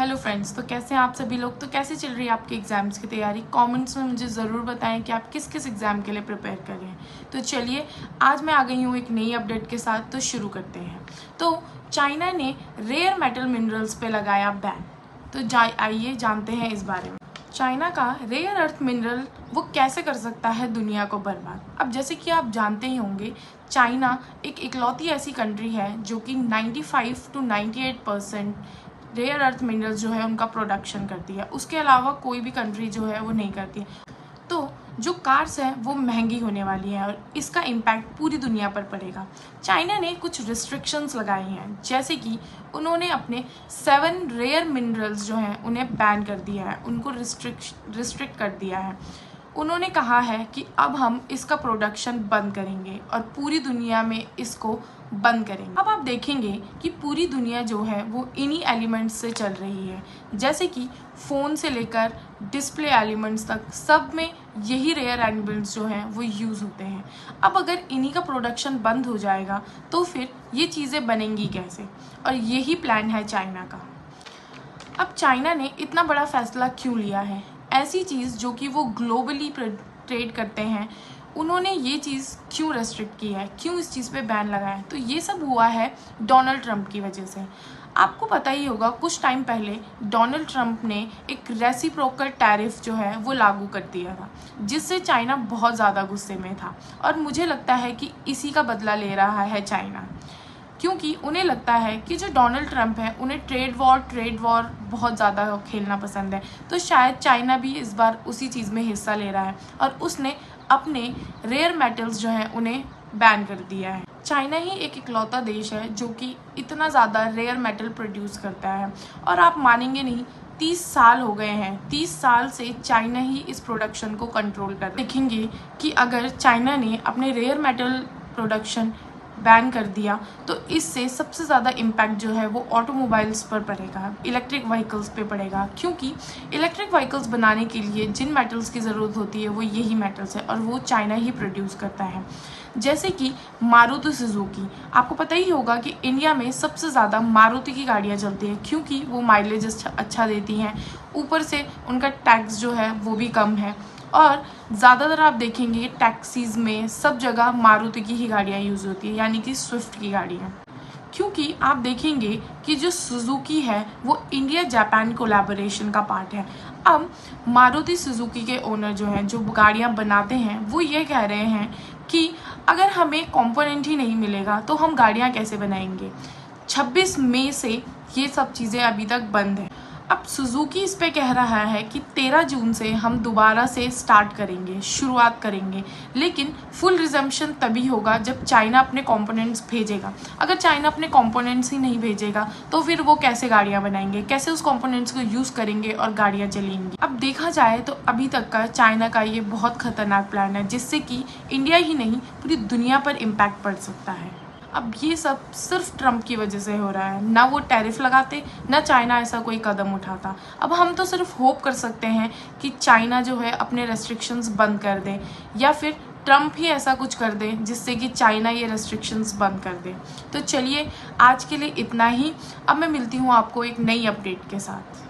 Hello friends, तो कैसे हैं आप सभी लोग। तो कैसे चल रही है आपकी एग्ज़ाम्स की तैयारी। कमेंट्स में मुझे ज़रूर बताएं कि आप किस किस एग्ज़ाम के लिए प्रिपेयर कर रहे हैं। तो चलिए आज मैं आ गई हूँ एक नई अपडेट के साथ, तो शुरू करते हैं। तो चाइना ने रेयर मेटल मिनरल्स पे लगाया बैन। तो आइए जानते हैं इस बारे में। चाइना का रेयर अर्थ मिनरल वो कैसे कर सकता है दुनिया को बर्बाद। अब जैसे कि आप जानते ही होंगे, चाइना एक इकलौती ऐसी कंट्री है जो कि 95 to 98% रेयर अर्थ मिनरल्स जो है उनका प्रोडक्शन करती है। उसके अलावा कोई भी कंट्री जो है वो नहीं करती है। तो जो कार्स हैं वो महंगी होने वाली हैं और इसका इम्पैक्ट पूरी दुनिया पर पड़ेगा। चाइना ने कुछ रिस्ट्रिक्शंस लगाई हैं, जैसे कि उन्होंने अपने 7 रेयर मिनरल्स जो हैं उन्हें बैन कर दिया है, उनको रिस्ट्रिक्ट कर दिया है। उन्होंने कहा है कि अब हम इसका प्रोडक्शन बंद करेंगे और पूरी दुनिया में इसको बंद करेंगे। अब आप देखेंगे कि पूरी दुनिया जो है वो इन्हीं एलिमेंट्स से चल रही है, जैसे कि फ़ोन से लेकर डिस्प्ले एलिमेंट्स तक, सब में यही रेयर एलिमेंट्स जो हैं वो यूज़ होते हैं। अब अगर इन्हीं का प्रोडक्शन बंद हो जाएगा तो फिर ये चीज़ें बनेंगी कैसे, और यही प्लान है चाइना का। अब चाइना ने इतना बड़ा फैसला क्यों लिया है। ऐसी चीज़ जो कि वो ग्लोबली ट्रेड करते हैं, उन्होंने ये चीज़ क्यों रेस्ट्रिक्ट की है, क्यों इस चीज़ पे बैन लगाया है। तो ये सब हुआ है डोनाल्ड ट्रंप की वजह से। आपको पता ही होगा, कुछ टाइम पहले डोनाल्ड ट्रंप ने एक रेसिप्रोकल टैरिफ जो है वो लागू कर दिया था, जिससे चाइना बहुत ज़्यादा गुस्से में था। और मुझे लगता है कि इसी का बदला ले रहा है चाइना, क्योंकि उन्हें लगता है कि जो डोनाल्ड ट्रंप है उन्हें ट्रेड वॉर बहुत ज़्यादा खेलना पसंद है। तो शायद चाइना भी इस बार उसी चीज़ में हिस्सा ले रहा है और उसने अपने रेयर मेटल्स जो हैं उन्हें बैन कर दिया है। चाइना ही एक इकलौता देश है जो कि इतना ज़्यादा रेयर मेटल प्रोड्यूस करता है, और आप मानेंगे नहीं, 30 साल हो गए हैं। 30 साल से चाइना ही इस प्रोडक्शन को कंट्रोल कर। देखेंगे कि अगर चाइना ने अपने रेयर मेटल प्रोडक्शन बैन कर दिया तो इससे सबसे ज़्यादा इम्पैक्ट जो है वो ऑटोमोबाइल्स पर पड़ेगा, इलेक्ट्रिक व्हीकल्स पे पड़ेगा। क्योंकि इलेक्ट्रिक व्हीकल्स बनाने के लिए जिन मेटल्स की ज़रूरत होती है वो यही मेटल्स है, और वो चाइना ही प्रोड्यूस करता है। जैसे कि मारुति सुजुकी, आपको पता ही होगा कि इंडिया में सबसे ज़्यादा मारुति की गाड़ियाँ चलती हैं, क्योंकि वो माइलेज अच्छा देती हैं, ऊपर से उनका टैक्स जो है वो भी कम है। और ज़्यादातर आप देखेंगे टैक्सीज़ में सब जगह मारुति की ही गाड़ियाँ यूज़ होती है, यानी कि स्विफ्ट की गाड़ियाँ। क्योंकि आप देखेंगे कि जो सुजुकी है वो इंडिया जापान कोलैबोरेशन का पार्ट है। अब मारुति सुजुकी के ओनर जो हैं, जो गाड़ियाँ बनाते हैं, वो ये कह रहे हैं कि अगर हमें कंपोनेंट ही नहीं मिलेगा तो हम गाड़ियाँ कैसे बनाएंगे। 26 मई से ये सब चीज़ें अभी तक बंद हैं। अब सुजुकी इस पे कह रहा है कि 13 जून से हम दोबारा से स्टार्ट करेंगे, शुरुआत करेंगे, लेकिन फुल रिजम्पशन तभी होगा जब चाइना अपने कंपोनेंट्स भेजेगा। अगर चाइना अपने कंपोनेंट्स ही नहीं भेजेगा तो फिर वो कैसे गाड़ियाँ बनाएंगे, कैसे उस कंपोनेंट्स को यूज़ करेंगे और गाड़ियाँ चलेंगी। अब देखा जाए तो अभी तक का चाइना का ये बहुत खतरनाक प्लान है, जिससे कि इंडिया ही नहीं पूरी दुनिया पर इम्पैक्ट पड़ सकता है। अब ये सब सिर्फ ट्रंप की वजह से हो रहा है, ना वो टैरिफ लगाते, ना चाइना ऐसा कोई कदम उठाता। अब हम तो सिर्फ होप कर सकते हैं कि चाइना जो है अपने रेस्ट्रिक्शंस बंद कर दे, या फिर ट्रंप ही ऐसा कुछ कर दे जिससे कि चाइना ये रेस्ट्रिक्शंस बंद कर दे। तो चलिए आज के लिए इतना ही। अब मैं मिलती हूँ आपको एक नई अपडेट के साथ।